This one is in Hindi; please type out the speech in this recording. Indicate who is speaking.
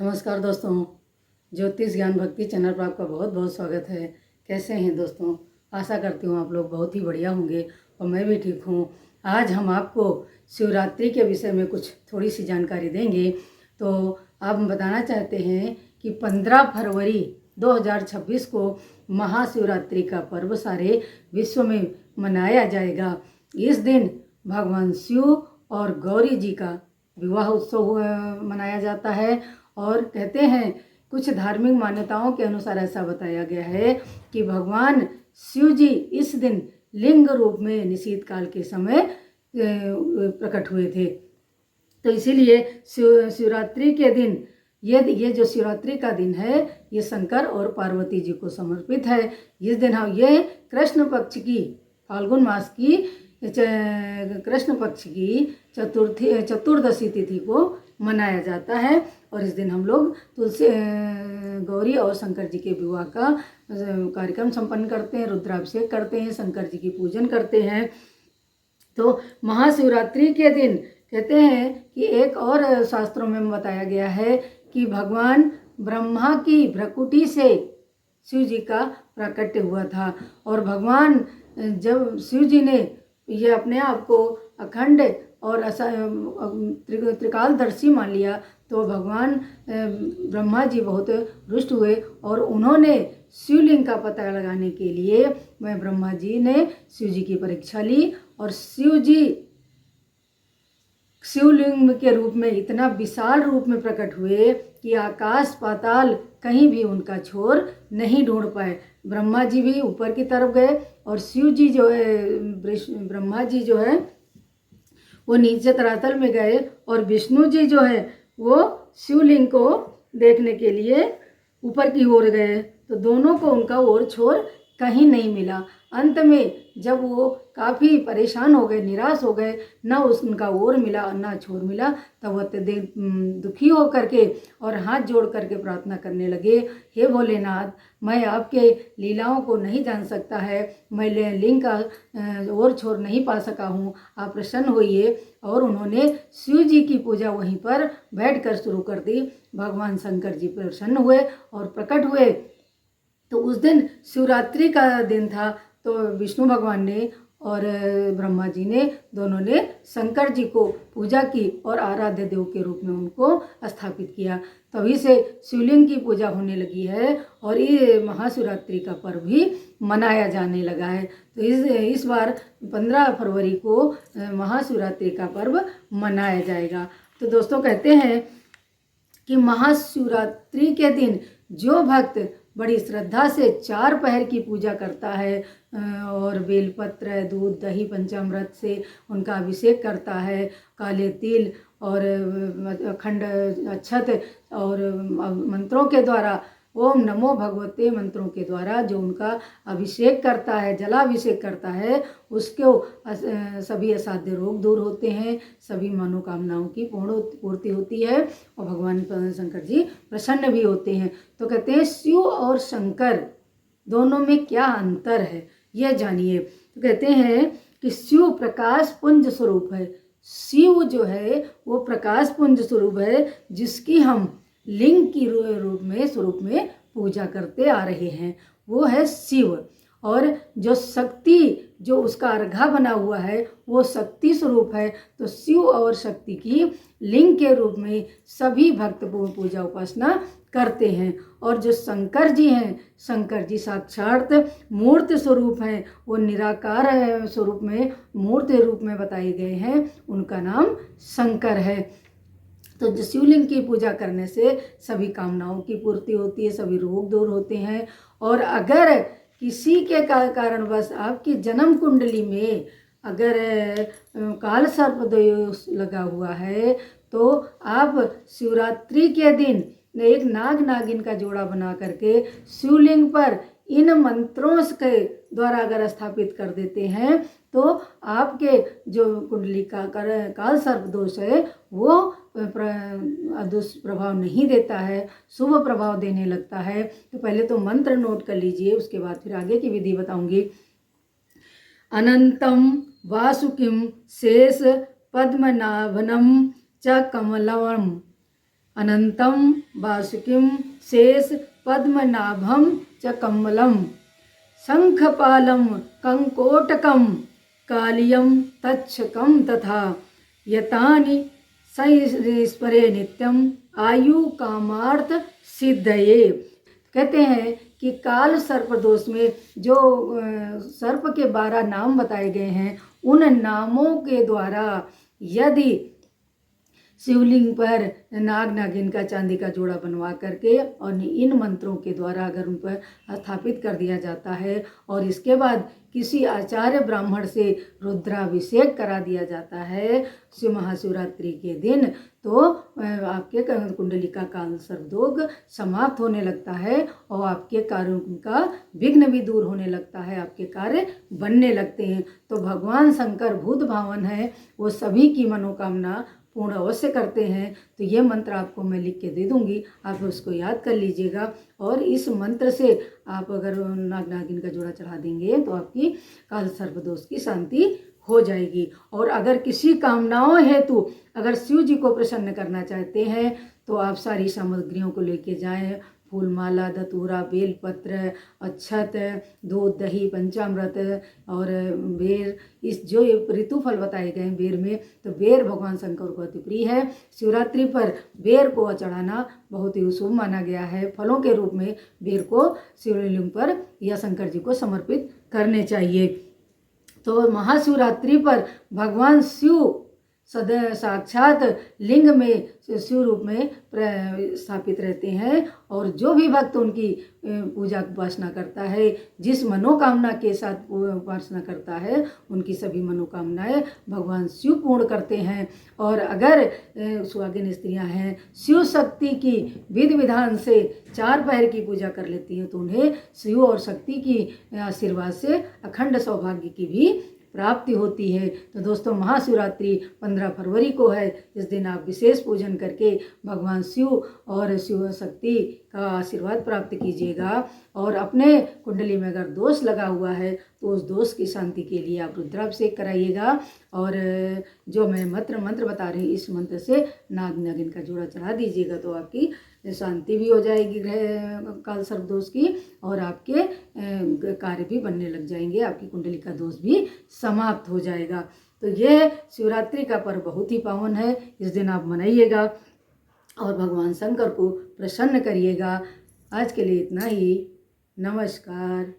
Speaker 1: नमस्कार दोस्तों, ज्योतिष ज्ञान भक्ति चैनल पर आपका बहुत बहुत स्वागत है। कैसे हैं दोस्तों? आशा करती हूँ आप लोग बहुत ही बढ़िया होंगे और मैं भी ठीक हूँ। आज हम आपको शिवरात्रि के विषय में कुछ थोड़ी सी जानकारी देंगे। तो आप बताना चाहते हैं कि 15 फरवरी 2026 को महाशिवरात्रि का पर्व सारे विश्व में मनाया जाएगा। इस दिन भगवान शिव और गौरी जी का विवाह उत्सव मनाया जाता है। और कहते हैं कुछ धार्मिक मान्यताओं के अनुसार ऐसा बताया गया है कि भगवान शिव जी इस दिन लिंग रूप में निशीत काल के समय प्रकट हुए थे। तो इसीलिए शिवरात्रि के दिन ये जो शिवरात्रि का दिन है ये शंकर और पार्वती जी को समर्पित है। इस दिन हम ये कृष्ण पक्ष की फाल्गुन मास की कृष्ण पक्ष की चतुर्दशी तिथि को मनाया जाता है। और इस दिन हम लोग तुलसी गौरी और शंकर जी के विवाह का कार्यक्रम संपन्न करते हैं, रुद्राभिषेक करते हैं, शंकर जी की पूजन करते हैं। तो महाशिवरात्रि के दिन कहते हैं कि एक और शास्त्रों में बताया गया है कि भगवान ब्रह्मा की भ्रकुटी से शिव जी का प्राकट्य हुआ था। और भगवान जब शिव जी ने ये अपने आप को अखंड और त्रिकालदर्शी मान लिया तो भगवान ब्रह्मा जी बहुत रुष्ट हुए और उन्होंने शिवलिंग का पता लगाने के लिए ब्रह्मा जी ने शिव जी की परीक्षा ली। और शिव जी शिवलिंग के रूप में इतना विशाल रूप में प्रकट हुए कि आकाश पाताल कहीं भी उनका छोर नहीं ढूंढ पाए। ब्रह्मा जी भी ऊपर की तरफ गए और शिव जी जो है ब्रह्मा जी जो है वो नीचे तरातल में गए और विष्णु जी जो है वो शिवलिंग को देखने के लिए ऊपर की ओर गए। तो दोनों को उनका ओर छोर कहीं नहीं मिला। अंत में जब वो काफ़ी परेशान हो गए, निराश हो गए, ना उनका ओर मिला ना छोर मिला, तब वो अत्यधिक दुखी हो करके और हाथ जोड़ करके प्रार्थना करने लगे, हे भोलेनाथ, मैं आपके लीलाओं को नहीं जान सकता है, मैं लिंग का ओर छोर नहीं पा सका हूँ, आप प्रसन्न होइए। और उन्होंने शिव जी की पूजा वहीं पर बैठकर शुरू कर दी। भगवान शंकर जी प्रसन्न हुए और प्रकट हुए। तो उस दिन शिवरात्रि का दिन था। तो विष्णु भगवान ने और ब्रह्मा जी ने दोनों ने शंकर जी को पूजा की और आराध्य देव के रूप में उनको स्थापित किया। तभी से शिवलिंग की पूजा होने लगी है और ये महाशिवरात्रि का पर्व भी मनाया जाने लगा है। तो इस बार 15 फरवरी को महाशिवरात्रि का पर्व मनाया जाएगा। तो दोस्तों कहते हैं कि महाशिवरात्रि के दिन जो भक्त बड़ी श्रद्धा से 4 पहर की पूजा करता है और बेलपत्र, दूध, दही, पंचामृत से उनका अभिषेक करता है, काले तिल और अखंड अक्षत और मंत्रों के द्वारा, ओम नमो भगवते मंत्रों के द्वारा जो उनका अभिषेक करता है, जलाभिषेक करता है, उसको सभी असाध्य रोग दूर होते हैं, सभी मनोकामनाओं की पूर्ति होती है और भगवान शंकर जी प्रसन्न भी होते हैं। तो कहते हैं शिव और शंकर दोनों में क्या अंतर है यह जानिए। तो कहते हैं कि शिव प्रकाश पुंज स्वरूप है। शिव जो है वो प्रकाश पुंज स्वरूप है जिसकी हम लिंग की स्वरूप में पूजा करते आ रहे हैं, वो है शिव। और जो शक्ति जो उसका अर्घा बना हुआ है वो शक्ति स्वरूप है। तो शिव और शक्ति की लिंग के रूप में सभी भक्त पूजा उपासना करते हैं। और जो शंकर जी हैं, शंकर जी साक्षात मूर्त स्वरूप हैं, वो निराकार स्वरूप में मूर्त रूप में बताए गए हैं, उनका नाम शंकर है। तो जो शिवलिंग की पूजा करने से सभी कामनाओं की पूर्ति होती है, सभी रोग दूर होते हैं। और अगर किसी के कारणवश आपकी जन्म कुंडली में अगर काल सर्प दोष लगा हुआ है तो आप शिवरात्रि के दिन एक नाग नागिन का जोड़ा बना करके शिवलिंग पर इन मंत्रों के द्वारा अगर स्थापित कर देते हैं तो आपके जो कुंडली का काल सर्प दोष है वो दुष्प्रभाव नहीं देता है, शुभ प्रभाव देने लगता है। तो पहले तो मंत्र नोट कर लीजिए, उसके बाद फिर आगे की विधि बताऊंगी। अनंतम वासुकिम शेष पद्मनाभनम च कमलम अनंतम वासुकिम शेष पद्मनाभम च कमलम शंखपालम कंकोटकम कालियम तक्षकम तथा यतानि संस्मरे नित्यम आयु कामार्थ सिद्धये। कहते हैं कि काल सर्प दोष में जो सर्प के 12 नाम बताए गए हैं, उन नामों के द्वारा यदि शिवलिंग पर नाग नागिन का चांदी का जोड़ा बनवा करके और इन मंत्रों के द्वारा अगर उन पर स्थापित कर दिया जाता है और इसके बाद किसी आचार्य ब्राह्मण से रुद्राभिषेक करा दिया जाता है शिव महाशिवरात्रि के दिन, तो आपके कुंडली का काल सर्पदोष समाप्त होने लगता है और आपके कार्यों का विघ्न भी दूर होने लगता है, आपके कार्य बनने लगते हैं। तो भगवान शंकर भूत भावन है, वो सभी की मनोकामना पूर्ण अवश्य करते हैं। तो ये मंत्र आपको मैं लिख के दे दूंगी, आप उसको याद कर लीजिएगा और इस मंत्र से आप अगर नाग नागिन का जोड़ा चढ़ा देंगे तो आपकी काल सर्पदोष की शांति हो जाएगी। और अगर किसी कामनाओं हेतु अगर शिव जी को प्रसन्न करना चाहते हैं तो आप सारी सामग्रियों को लेके जाएं, फूल माला, धतूरा, बेलपत्र, अक्षत, दूध, दही, पंचामृत और बेर। इस जो ऋतु फल बताए गए हैं बेर में, तो बेर भगवान शंकर को अति प्रिय है। शिवरात्रि पर बेर को चढ़ाना बहुत ही शुभ माना गया है। फलों के रूप में बेर को शिवलिंग पर या शंकर जी को समर्पित करने चाहिए। तो महाशिवरात्रि पर भगवान शिव साक्षात लिंग में शिव रूप में स्थापित रहते हैं और जो भी भक्त उनकी पूजा उपासना करता है, जिस मनोकामना के साथ उपासना करता है, उनकी सभी मनोकामनाएं भगवान शिव पूर्ण करते हैं। और अगर सुहागिन स्त्रियां हैं, शिव शक्ति की विधि विधान से 4 पहर की पूजा कर लेती हैं, तो उन्हें शिव और शक्ति की आशीर्वाद से अखंड सौभाग्य की भी प्राप्ति होती है। तो दोस्तों, महाशिवरात्रि 15 फरवरी को है। इस दिन आप विशेष पूजन करके भगवान शिव और शिव शक्ति का आशीर्वाद प्राप्त कीजिएगा। और अपने कुंडली में अगर दोष लगा हुआ है तो उस दोष की शांति के लिए आप रुद्राभिषेक कराइएगा। और जो मैं मंत्र बता रही इस मंत्र से नाग नागिन का जोड़ा चढ़ा दीजिएगा तो आपकी शांति भी हो जाएगी ग्रह काल सर्प दोष की और आपके कार्य भी बनने लग जाएंगे, आपकी कुंडली का दोष भी समाप्त हो जाएगा। तो यह शिवरात्रि का पर्व बहुत ही पावन है, इस दिन आप मनाइएगा और भगवान शंकर को प्रसन्न करिएगा। आज के लिए इतना ही। नमस्कार।